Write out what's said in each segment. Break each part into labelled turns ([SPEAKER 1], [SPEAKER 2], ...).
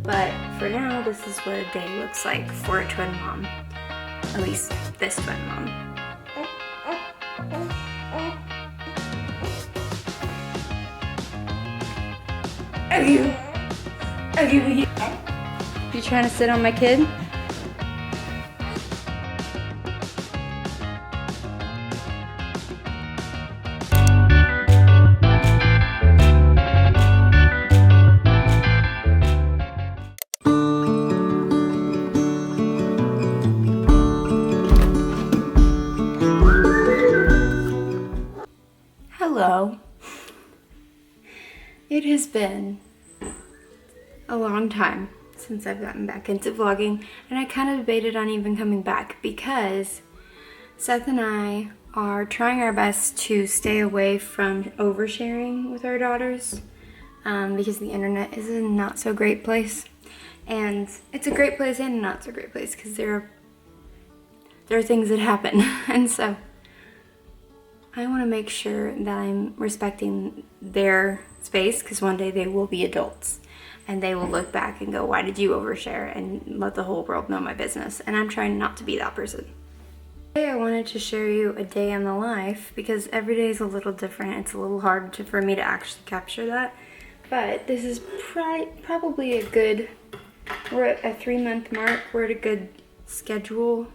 [SPEAKER 1] But for now, this is what a day looks like for a twin mom. At least this twin mom. You trying to sit on my kid? Hello. It has been a long time since I've gotten back into vlogging, and I kind of debated on even coming back because Seth and I are trying our best to stay away from oversharing with our daughters because the internet is a not so great place, and it's a great place and a not so great place because there are things that happen. And so I want to make sure that I'm respecting their space, because one day they will be adults and they will look back and go, why did you overshare, and let the whole world know my business. And I'm trying not to be that person. Today I wanted to share you a day in the life, because every day is a little different. It's a little hard for me to actually capture that. But this is probably a good, we're at a 3-month mark, we're at a good schedule.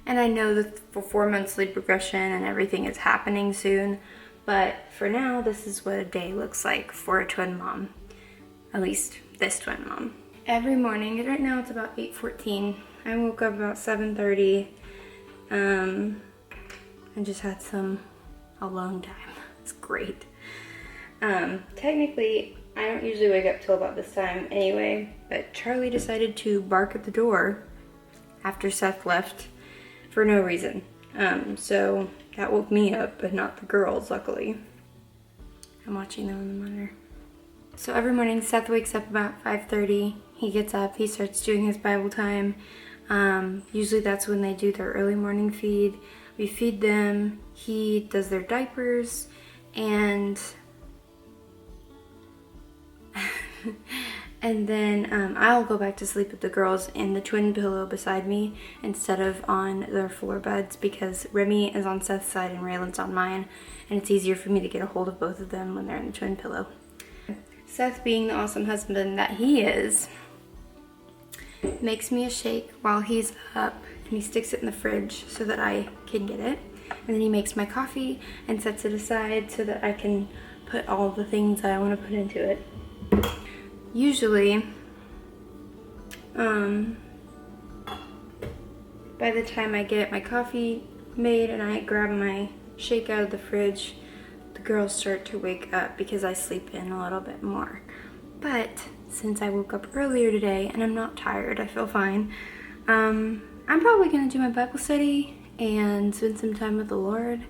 [SPEAKER 1] And I know that for 4 months sleep regression and everything is happening soon, but for now, this is what a day looks like for a twin mom. At least this twin mom. Every morning, and right now it's about 8:14. I woke up about 7:30 and just had some alone time. It's great. Technically, I don't usually wake up till about this time anyway, but Charlie decided to bark at the door after Seth left for no reason. So that woke me up, but not the girls, luckily. I'm watching them on the monitor. So every morning Seth wakes up about 5:30. He gets up, he starts doing his Bible time. Usually that's when they do their early morning feed. We feed them, he does their diapers, and and then I'll go back to sleep with the girls in the twin pillow beside me instead of on their floor beds, because Remy is on Seth's side and Raylan's on mine, and it's easier for me to get a hold of both of them when they're in the twin pillow. Seth, being the awesome husband that he is, makes me a shake while he's up, and he sticks it in the fridge so that I can get it. And then he makes my coffee and sets it aside so that I can put all the things that I want to put into it. Usually, by the time I get my coffee made and I grab my shake out of the fridge, the girls start to wake up because I sleep in a little bit more. But since I woke up earlier today and I'm not tired, I feel fine, I'm probably going to do my Bible study and spend some time with the Lord.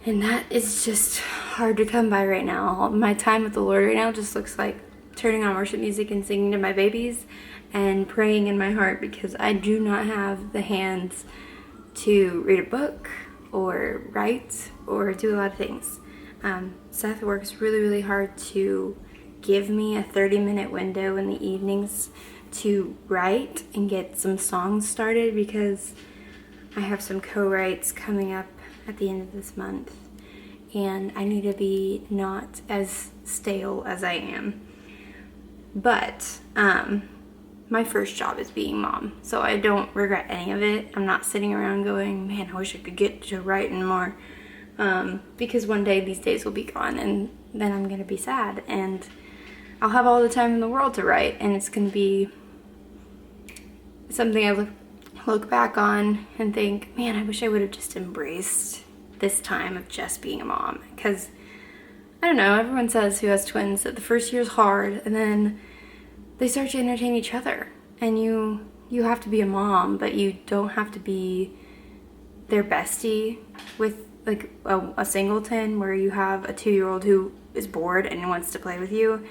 [SPEAKER 1] And that is just hard to come by right now. My time with the Lord right now just looks like turning on worship music and singing to my babies and praying in my heart, because I do not have the hands to read a book or write or do a lot of things. Seth works really, really hard to give me a 30-minute window in the evenings to write and get some songs started, because I have some co-writes coming up at the end of this month, and I need to be not as stale as I am. But my first job is being mom, so I don't regret any of it. I'm not sitting around going, man, I wish I could get to writing more, because one day these days will be gone, and then I'm gonna be sad, and I'll have all the time in the world to write, and it's gonna be something I look back on and think, man, I wish I would have just embraced this time of just being a mom. Because I don't know, everyone says who has twins that the first year is hard, and then they start to entertain each other, and you have to be a mom, but you don't have to be their bestie with like a singleton where you have a 2-year-old who is bored and wants to play with you.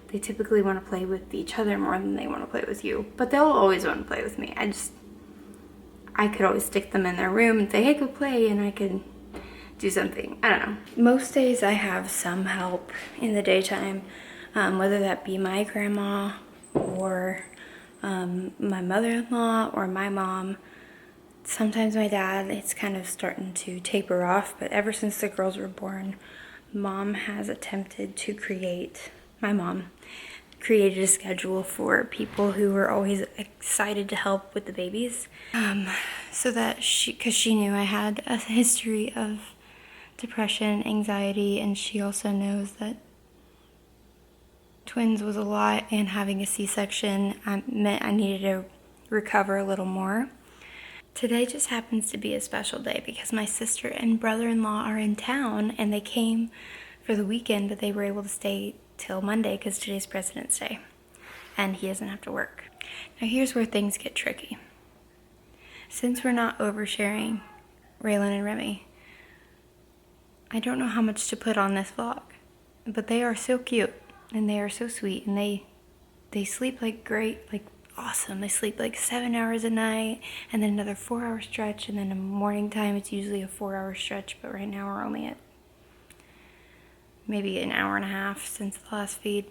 [SPEAKER 1] They typically want to play with each other more than they want to play with you, but they'll always want to play with me. I could always stick them in their room and say, hey, go play, and I could do something. I don't know. Most days I have some help in the daytime, whether that be my grandma or my mother-in-law or my mom. Sometimes my dad, it's kind of starting to taper off, but ever since the girls were born, mom has attempted to my mom created a schedule for people who were always excited to help with the babies. So that because she knew I had a history of depression, anxiety, and she also knows that twins was a lot, and having a C-section meant I needed to recover a little more. Today just happens to be a special day because my sister and brother-in-law are in town, and they came for the weekend, but they were able to stay till Monday because today's President's Day, and he doesn't have to work. Now here's where things get tricky. Since we're not oversharing Raylan and Remy, I don't know how much to put on this vlog, but they are so cute, and they are so sweet, and they sleep like great, like awesome. They sleep like 7 hours a night, and then another 4-hour stretch, and then in the morning time it's usually a 4-hour stretch, but right now we're only at maybe an hour and a half since the last feed.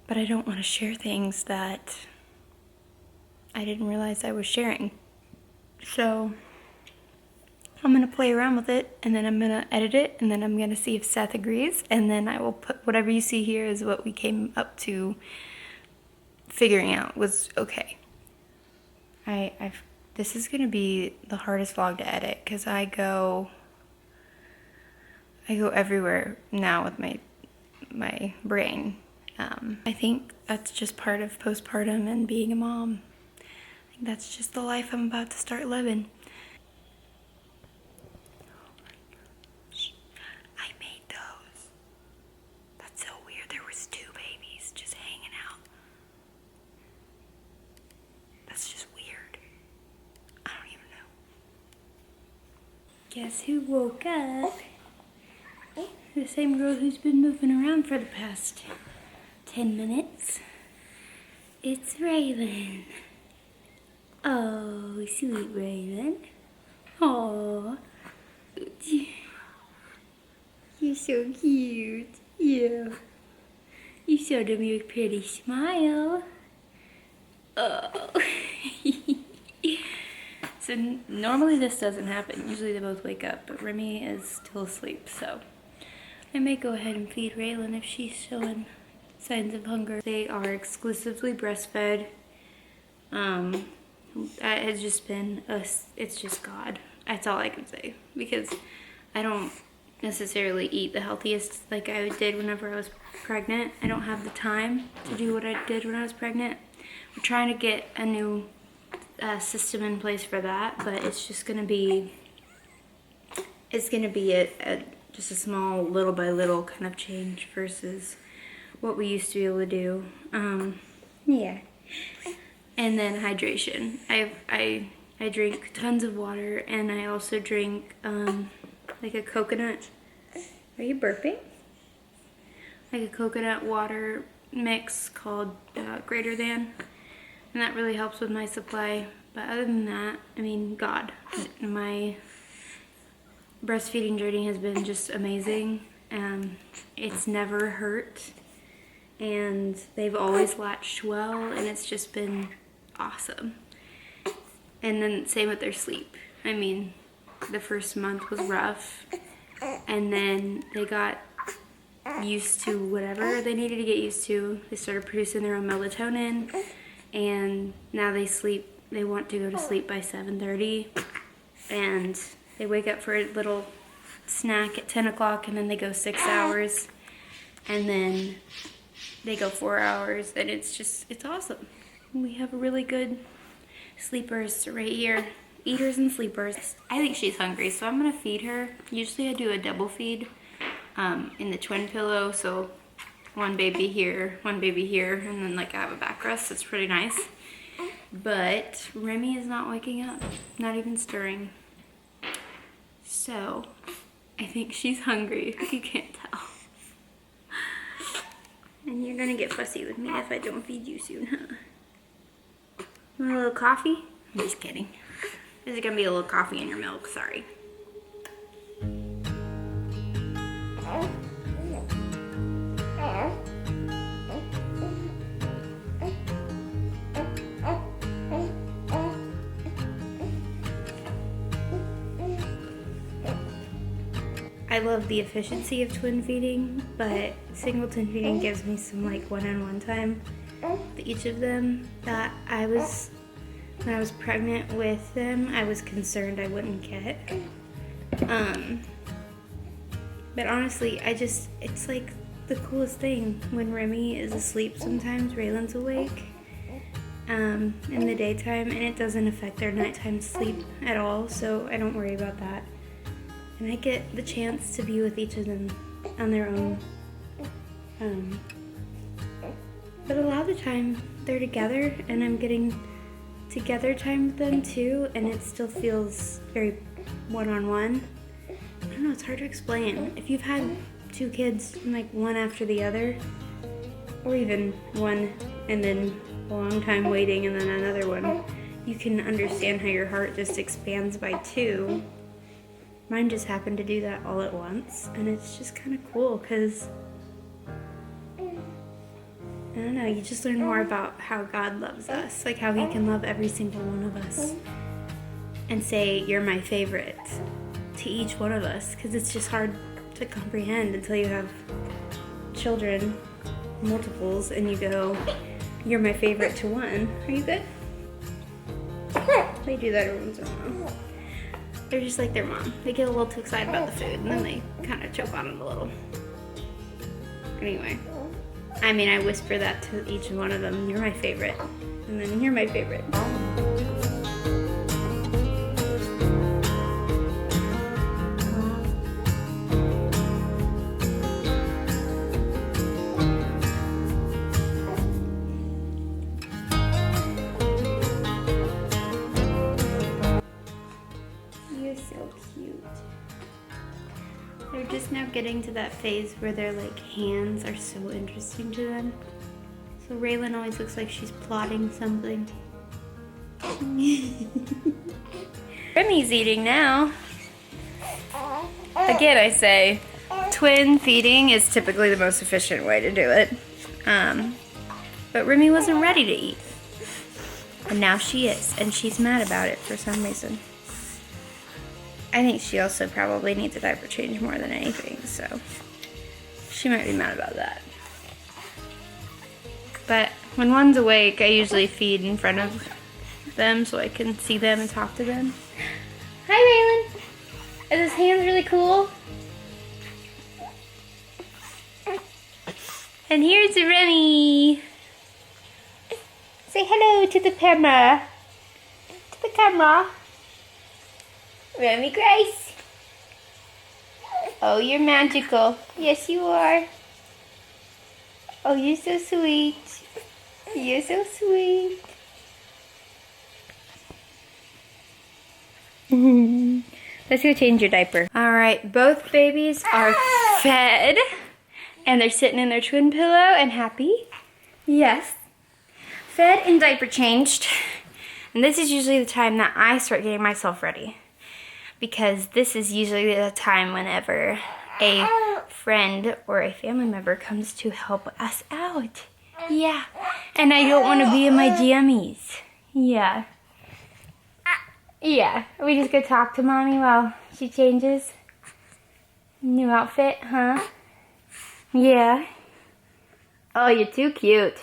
[SPEAKER 1] But I don't want to share things that I didn't realize I was sharing. So I'm going to play around with it, and then I'm going to edit it, and then I'm going to see if Seth agrees, and then I will put whatever you see here is what we came up to figuring out was okay. This is going to be the hardest vlog to edit because I go everywhere now with my brain. I think that's just part of postpartum and being a mom. I think that's just the life I'm about to start living. I made those. That's so weird. There was 2 babies just hanging out. That's just weird. I don't even know. Guess who woke up? The same girl who's been moving around for the past 10 minutes. It's Raylan. Oh, sweet Raylan. Aw. You're so cute. Yeah. You showed him your pretty smile. Oh. So normally this doesn't happen. Usually they both wake up, but Remy is still asleep, so I may go ahead and feed Raylan if she's showing signs of hunger. They are exclusively breastfed. That has just been it's just God. That's all I can say, because I don't necessarily eat the healthiest like I did whenever I was pregnant. I don't have the time to do what I did when I was pregnant. We're trying to get a new system in place for that, but it's just gonna be just a small little by little kind of change versus what we used to be able to do. Yeah. And then hydration. I drink tons of water, and I also drink like a coconut. Are you burping? Like a coconut water mix called Greater Than, and that really helps with my supply. But other than that, I mean, God, my breastfeeding journey has been just amazing. It's never hurt, and they've always latched well, and it's just been awesome. And then same with their sleep. I mean, the first month was rough, and then they got used to whatever they needed to get used to. They started producing their own melatonin, and now they want to go to sleep by 7:30, and they wake up for a little snack at 10 o'clock, and then they go 6 hours, and then they go 4 hours, and it's awesome. We have really good sleepers right here. Eaters and sleepers. I think she's hungry, so I'm gonna feed her. Usually I do a double feed in the twin pillow, so one baby here, and then like I have a backrest. It's pretty nice. But Remy is not waking up, not even stirring. So I think she's hungry, if you can't tell. And you're gonna get fussy with me if I don't feed you soon, huh? Want a little coffee? I'm just kidding. There's gonna be a little coffee in your milk, sorry. I love the efficiency of twin feeding, but singleton feeding gives me some like one-on-one time with each of them that when I was pregnant with them, I was concerned I wouldn't get. But honestly, it's like the coolest thing when Remy is asleep sometimes, Raylan's awake in the daytime, and it doesn't affect their nighttime sleep at all, so I don't worry about that. And I get the chance to be with each of them on their own. But a lot of the time, they're together, and I'm getting together time with them too, and it still feels very one-on-one. I don't know, it's hard to explain. If you've had 2 kids, like one after the other, or even one and then a long time waiting and then another one, you can understand how your heart just expands by 2. Mine just happened to do that all at once, and it's just kind of cool because, I don't know, you just learn more about how God loves us, like how he can love every single one of us and say, you're my favorite to each one of us, because it's just hard to comprehend until you have children, multiples, and you go, you're my favorite to one. Are you good? They do that every once in a while. They're just like their mom. They get a little too excited about the food, and then they kind of choke on it a little. Anyway, I mean, I whisper that to each one of them, you're my favorite, and then you're my favorite. They're just now getting to that phase where their like hands are so interesting to them. So Raylan always looks like she's plotting something. Remy's eating now. Again, I say, twin feeding is typically the most efficient way to do it. But Remy wasn't ready to eat. And now she is, and she's mad about it for some reason. I think she also probably needs a diaper change more than anything, so she might be mad about that. But when one's awake, I usually feed in front of them so I can see them and talk to them. Hi, Raylan. Are those hands really cool? And here's Remy. Say hello to the camera. To the camera. Remy Grace. Oh, you're magical. Yes, you are. Oh, you're so sweet. You're so sweet. Let's go change your diaper. All right, both babies are fed, and they're sitting in their twin pillow and happy. Yes. Fed and diaper changed. And this is usually the time that I start getting myself ready, because this is usually the time whenever a friend or a family member comes to help us out. Yeah. And I don't want to be in my jammies. Yeah. Yeah. We just go talk to mommy while she changes. New outfit, huh? Yeah. Oh, you're too cute.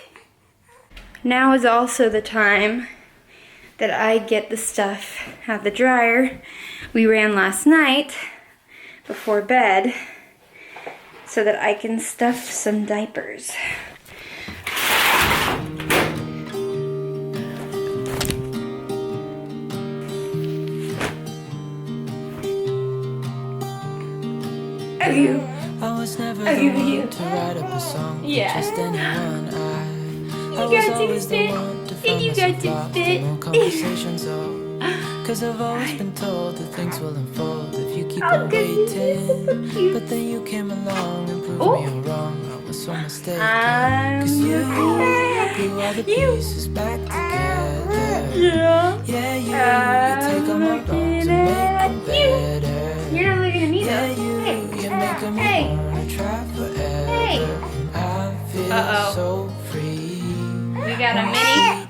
[SPEAKER 1] Now is also the time that I get the stuff out of the dryer. We ran last night before bed so that I can stuff some diapers.
[SPEAKER 2] I was never the one to write up a song for just anyone. I was always the one to find myself lost in all conversations. Cause I've always been told that things will unfold if you keep on waiting. But then you came along and proved me all wrong. I was so mistaken. Cause you glue all the pieces back together. Yeah, you take all my wrongs and make them better.
[SPEAKER 1] You're not looking at me though.
[SPEAKER 2] Yeah, you're making me wanna try forever. I feel so free.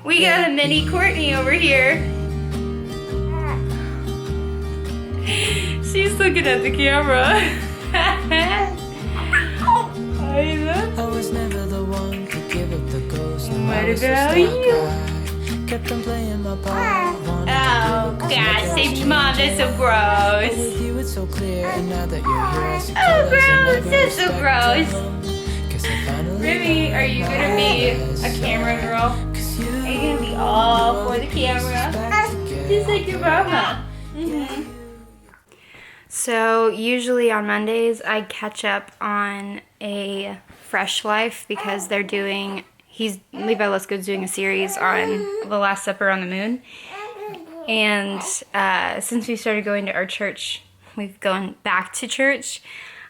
[SPEAKER 1] We got a mini Courtney over here. She's looking at the camera.
[SPEAKER 2] was so stuck. I kept on playing my part.
[SPEAKER 1] Oh, God, save mom, that's so gross.
[SPEAKER 2] With you it's so clear, and now that you're here, I see
[SPEAKER 1] Oh,
[SPEAKER 2] colors in
[SPEAKER 1] gross,
[SPEAKER 2] every
[SPEAKER 1] that's so
[SPEAKER 2] respect.
[SPEAKER 1] gross.
[SPEAKER 2] 'Cause I finally
[SPEAKER 1] Remy, are you gonna be a camera girl? Are you gonna be all for the camera? Just like your mama. So usually on Mondays I catch up on a Fresh Life because they're doing, Levi Lesko's doing a series on the Last Supper on the Moon. And since we started going to our church, we've gone back to church.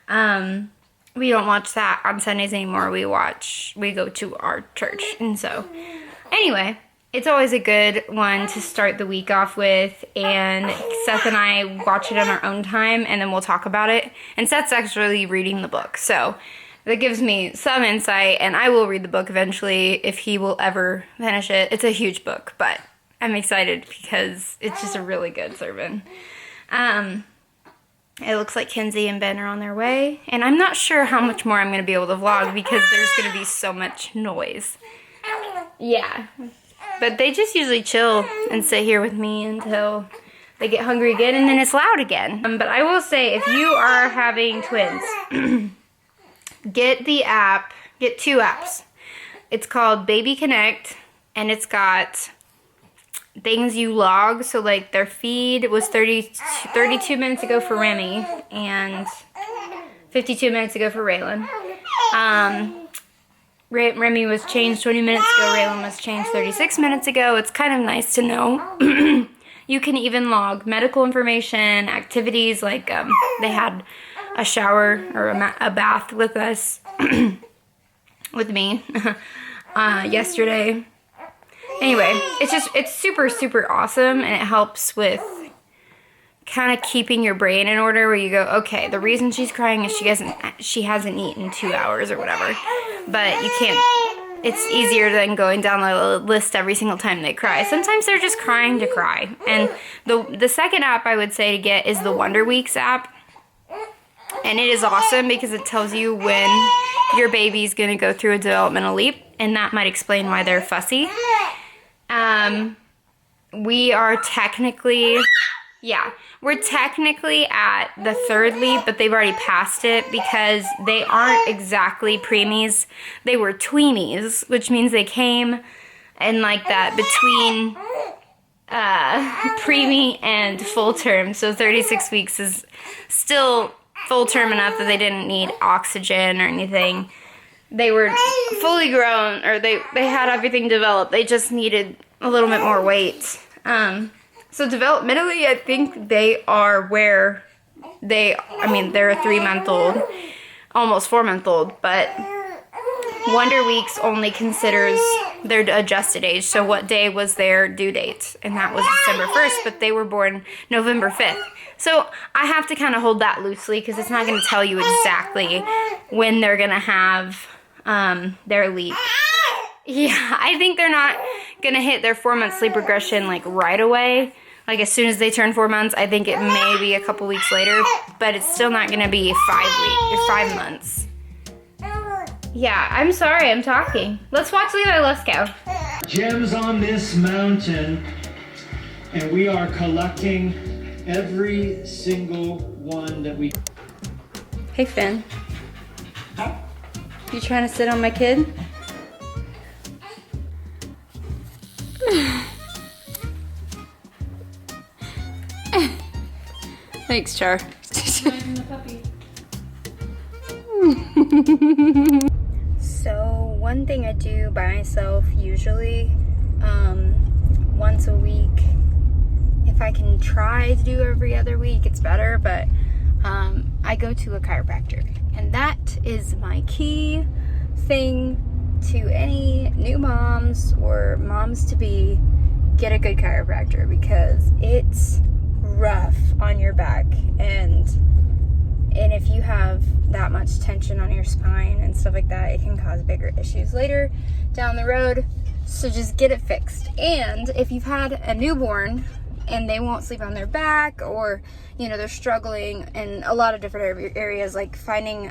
[SPEAKER 1] We don't watch that on Sundays anymore. We go to our church. And so anyway, it's always a good one to start the week off with, and Seth and I watch it on our own time, and then we'll talk about it. And Seth's actually reading the book, so that gives me some insight, and I will read the book eventually if he will ever finish it. It's a huge book, but I'm excited because it's just a really good sermon. It looks like Kinsey and Ben are on their way, and I'm not sure how much more I'm going to be able to vlog because there's going to be so much noise. Yeah. But they just usually chill and sit here with me until they get hungry again, and then it's loud again. But I will say, if you are having twins, get the app, get 2 apps. It's called Baby Connect, and it's got things you log. So like their feed was 32 minutes ago for Remy, and 52 minutes ago for Raylan. Remy was changed 20 minutes ago. Raylan was changed 36 minutes ago. It's kind of nice to know. You can even log medical information, activities, like they had a shower or a bath with us, with me, yesterday. Anyway, it's super, super awesome, and it helps with kind of keeping your brain in order, where you go, okay, the reason she's crying is she hasn't eaten 2 hours or whatever. But you can't, it's easier than going down the list every single time they cry. Sometimes they're just crying to cry. And the second app I would say to get is the Wonder Weeks app. And it is awesome because it tells you when your baby's going to go through a developmental leap, and that might explain why they're fussy. We are technically, we're technically at the 3rd leap, but they've already passed it because they aren't exactly preemies. They were tweenies, which means they came in like that between preemie and full term. So 36 weeks is still full term enough that they didn't need oxygen or anything. They were fully grown, or they had everything developed. They just needed a little bit more weight. So developmentally, I think they are where they're a 3-month-old, almost 4-month-old, but Wonder Weeks only considers their adjusted age. So what day was their due date? And that was December 1st, but they were born November 5th. So I have to kind of hold that loosely because it's not going to tell you exactly when they're going to have their leap. Yeah, I think they're not going to hit their 4-month sleep regression like right away. Like as soon as they turn 4 months, I think it may be a couple weeks later, but it's still not going to be 5 months. Yeah, I'm sorry, I'm talking. Let's watch Levi Lesko.
[SPEAKER 3] Gems on this mountain, and we are collecting every single one that we...
[SPEAKER 1] Hey, Finn. You trying to sit on my kid? Thanks, Char. So one thing I do by myself usually, once a week, if I can try to do every other week, it's better, but I go to a chiropractor, and that is my key thing to any new moms or moms to be. Get a good chiropractor because it's rough on your back, and if you have that much tension on your spine and stuff like that, it can cause bigger issues later down the road. So just get it fixed. And if you've had a newborn and they won't sleep on their back, or, you know, they're struggling in a lot of different areas, like finding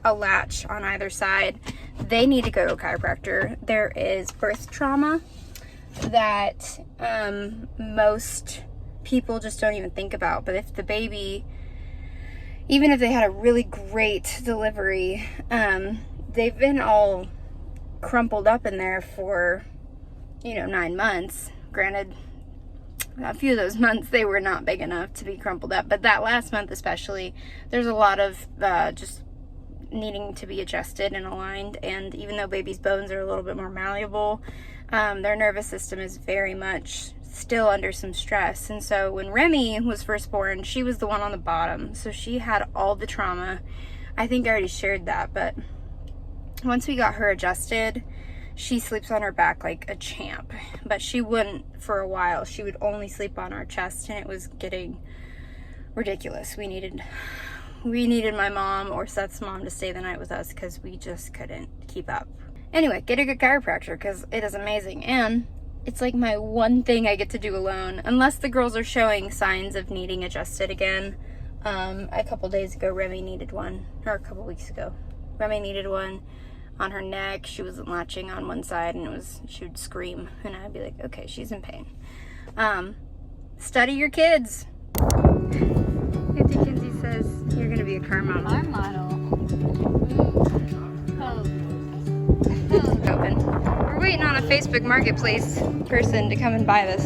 [SPEAKER 1] a latch on either side, they need to go to a chiropractor. There is birth trauma that most people just don't even think about. But if the baby, even if they had a really great delivery, they've been all crumpled up in there for, you know, 9 months. Granted, a few of those months they were not big enough to be crumpled up, but that last month especially, there's a lot of just needing to be adjusted and aligned. And even though baby's bones are a little bit more malleable, their nervous system is very much still under some stress. And so when Remy was first born, she was the one on the bottom, so she had all the trauma. I think I already shared that, but once we got her adjusted, she sleeps on her back like a champ. But she wouldn't for a while. She would only sleep on our chest, and it was getting ridiculous. We needed my mom or Seth's mom to stay the night with us because we just couldn't keep up. Anyway, get a good chiropractor because it is amazing, and it's like my one thing I get to do alone, unless the girls are showing signs of needing adjusted again. A couple days ago, Remy needed one, or a couple weeks ago, Remy needed one on her neck. She wasn't latching on one side, and she would scream, and I'd be like, okay, she's in pain. Study your kids. Auntie Kinsey says you're gonna be a car model.
[SPEAKER 4] Car model.
[SPEAKER 1] Open. We're waiting on a Facebook Marketplace person to come and buy this.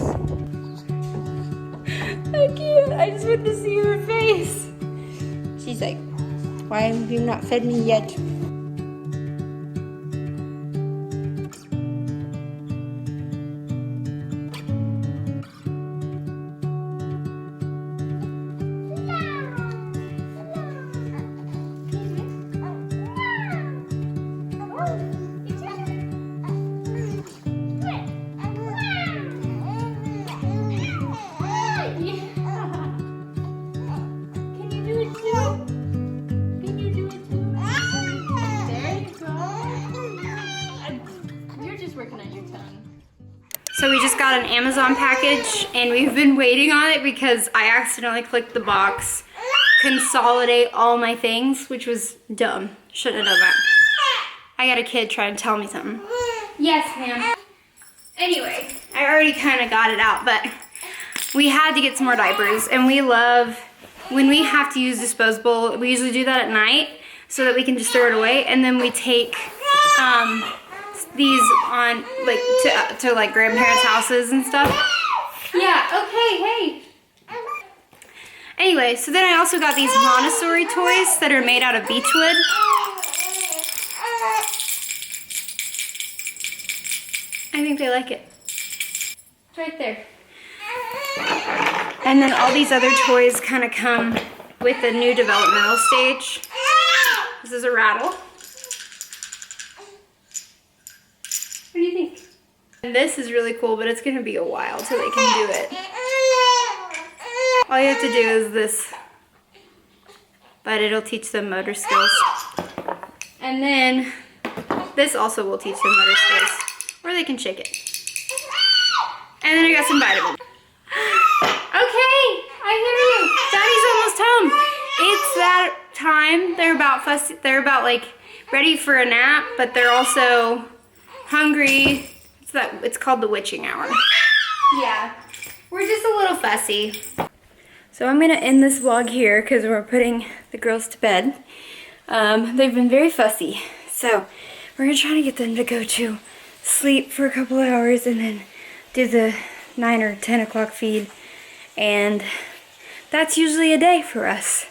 [SPEAKER 1] I can't. I just want to see her face. She's like, why have you not fed me yet? So we just got an Amazon package, and we've been waiting on it because I accidentally clicked the box, consolidate all my things, which was dumb. Shouldn't have done that. I got a kid trying to tell me something. Yes, ma'am. Anyway, I already kind of got it out, but we had to get some more diapers, and we love, when we have to use disposable, we usually do that at night so that we can just throw it away, and then we take these on like to like grandparents' houses and stuff. Yeah, okay, hey. Anyway, so then I also got these Montessori toys that are made out of beechwood. I think they like it. It's right there. And then all these other toys kind of come with the new developmental stage. This is a rattle. What do you think? And this is really cool, but it's gonna be a while till they can do it. All you have to do is this, but it'll teach them motor skills. And then this also will teach them motor skills, or they can shake it. And then I got some vitamins. Okay, I hear you. Daddy's almost home. It's that time. They're about fussy. They're about like ready for a nap, but they're also hungry. It's called the witching hour. Yeah, we're just a little fussy. So I'm gonna end this vlog here because we're putting the girls to bed. They've been very fussy, so we're gonna try to get them to go to sleep for a couple of hours and then do the 9 or 10 o'clock feed, and that's usually a day for us.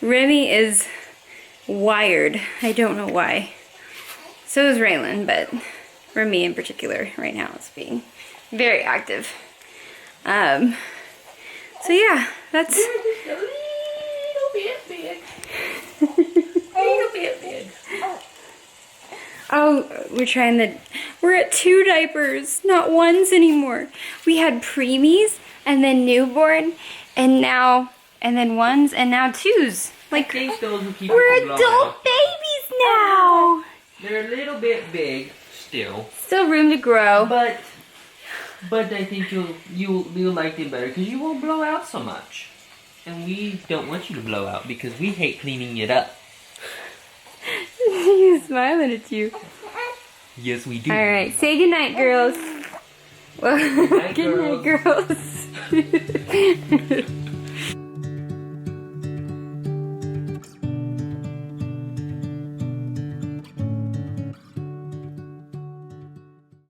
[SPEAKER 1] Remy is wired. I don't know why. So is Raylan, but Remy in particular right now is being very active. So yeah, that's
[SPEAKER 4] Just a little bit big. A little bit big.
[SPEAKER 1] oh, we're at 2 diapers, not ones anymore. We had preemies and then newborn and then ones and now 2s. Like, we're adult babies now.
[SPEAKER 5] They're a little bit big still.
[SPEAKER 1] Still room to grow.
[SPEAKER 5] But But I think you'll like it better because you won't blow out so much. And we don't want you to blow out because we hate cleaning it up.
[SPEAKER 1] He's smiling at you.
[SPEAKER 5] Yes, we do.
[SPEAKER 1] All right, say goodnight, girls. Well,
[SPEAKER 5] Good night,
[SPEAKER 1] good night, girls.